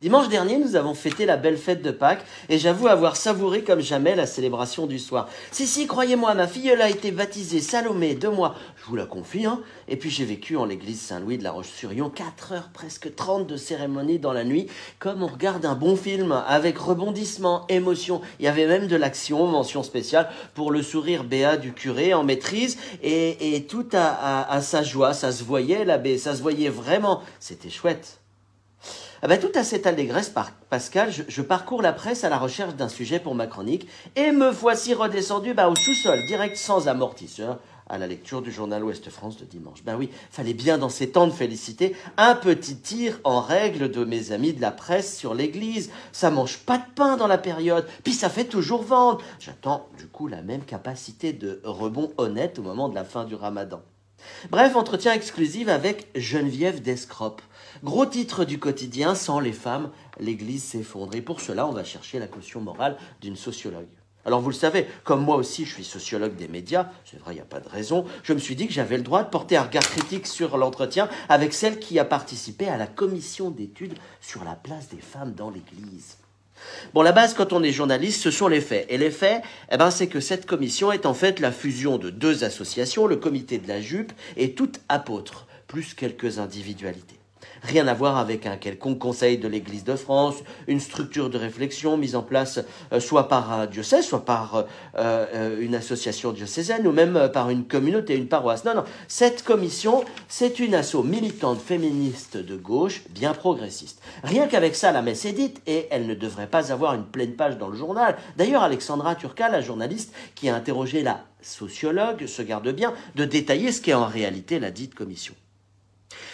Dimanche dernier, nous avons fêté la belle fête de Pâques et j'avoue avoir savouré comme jamais la célébration du soir. Si, croyez-moi, ma fille a été baptisée Salomé, 2 mois, je vous la confie, hein. Et puis j'ai vécu en l'église Saint-Louis de la Roche-sur-Yon, 4 heures, presque 30 de cérémonie dans la nuit, comme on regarde un bon film, avec rebondissement, émotion. Il y avait même de l'action, mention spéciale, pour le sourire béat du curé en maîtrise, et tout à sa joie, ça se voyait l'abbé, ça se voyait vraiment, c'était chouette. Ah ben, tout à cette allégresse, Pascal, je parcours la presse à la recherche d'un sujet pour ma chronique et me voici redescendu au sous-sol, direct sans amortisseur, à la lecture du journal Ouest-France de dimanche. Ben oui, fallait bien dans ces temps de félicité un petit tir en règle de mes amis de la presse sur l'église. Ça mange pas de pain dans la période, puis ça fait toujours vendre. J'attends du coup la même capacité de rebond honnête au moment de la fin du ramadan. Bref, entretien exclusif avec Geneviève Descrope. Gros titre du quotidien, sans les femmes, l'église s'effondre. Et pour cela, on va chercher la caution morale d'une sociologue. Alors vous le savez, comme moi aussi je suis sociologue des médias, c'est vrai, il n'y a pas de raison, je me suis dit que j'avais le droit de porter un regard critique sur l'entretien avec celle qui a participé à la commission d'études sur la place des femmes dans l'église. Bon, la base, quand on est journaliste, ce sont les faits. Et les faits, c'est que cette commission est en fait la fusion de 2 associations, le comité de la jupe et toute apôtre, plus quelques individualités. Rien à voir avec un quelconque conseil de l'Église de France, une structure de réflexion mise en place soit par un diocèse, soit par une association diocésaine, ou même par une communauté, une paroisse. Non, cette commission, c'est une asso militante féministe de gauche, bien progressiste. Rien qu'avec ça, la messe est dite, et elle ne devrait pas avoir une pleine page dans le journal. D'ailleurs, Alexandra Turca, la journaliste qui a interrogé la sociologue, se garde bien de détailler ce qu'est en réalité la dite commission.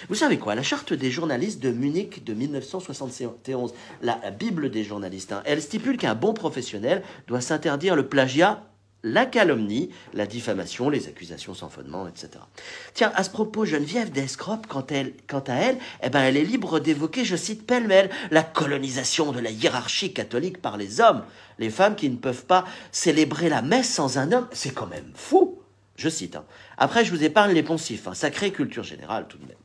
Vous savez quoi, la charte des journalistes de Munich de 1971, la Bible des journalistes, elle stipule qu'un bon professionnel doit s'interdire le plagiat, la calomnie, la diffamation, les accusations sans fondement, etc. Tiens, à ce propos, Geneviève Descrope, quant à elle, elle est libre d'évoquer, je cite pêle-mêle, la colonisation de la hiérarchie catholique par les hommes. Les femmes qui ne peuvent pas célébrer la messe sans un homme, c'est quand même fou. Je cite. Après, je vous épargne les poncifs, sacrée culture générale tout de même.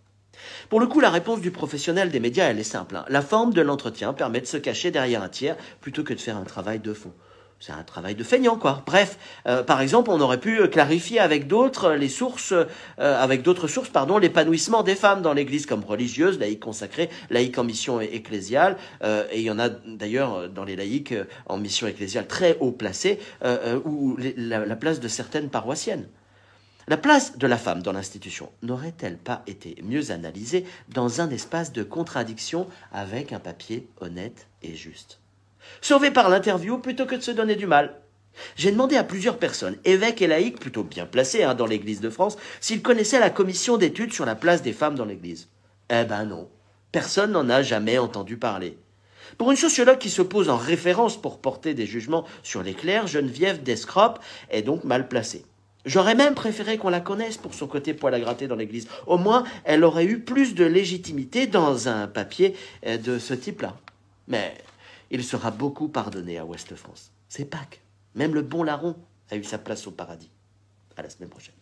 Pour le coup, la réponse du professionnel des médias, elle est simple. La forme de l'entretien permet de se cacher derrière un tiers plutôt que de faire un travail de fond. C'est un travail de feignant, quoi. Bref, par exemple, on aurait pu clarifier avec d'autres sources, l'épanouissement des femmes dans l'Église comme religieuses, laïques consacrées, laïques en mission ecclésiale, et il y en a d'ailleurs dans les laïques en mission ecclésiale très haut placées, ou la place de certaines paroissiennes. La place de la femme dans l'institution n'aurait-elle pas été mieux analysée dans un espace de contradiction avec un papier honnête et juste? Sauvé par l'interview plutôt que de se donner du mal. J'ai demandé à plusieurs personnes, évêques et laïcs plutôt bien placés dans l'Église de France, s'ils connaissaient la commission d'études sur la place des femmes dans l'Église. Non, personne n'en a jamais entendu parler. Pour une sociologue qui se pose en référence pour porter des jugements sur les clercs, Geneviève Descrope est donc mal placée. J'aurais même préféré qu'on la connaisse pour son côté poil à gratter dans l'église. Au moins, elle aurait eu plus de légitimité dans un papier de ce type-là. Mais il sera beaucoup pardonné à Ouest-France. C'est Pâques. Même le bon larron a eu sa place au paradis. À la semaine prochaine.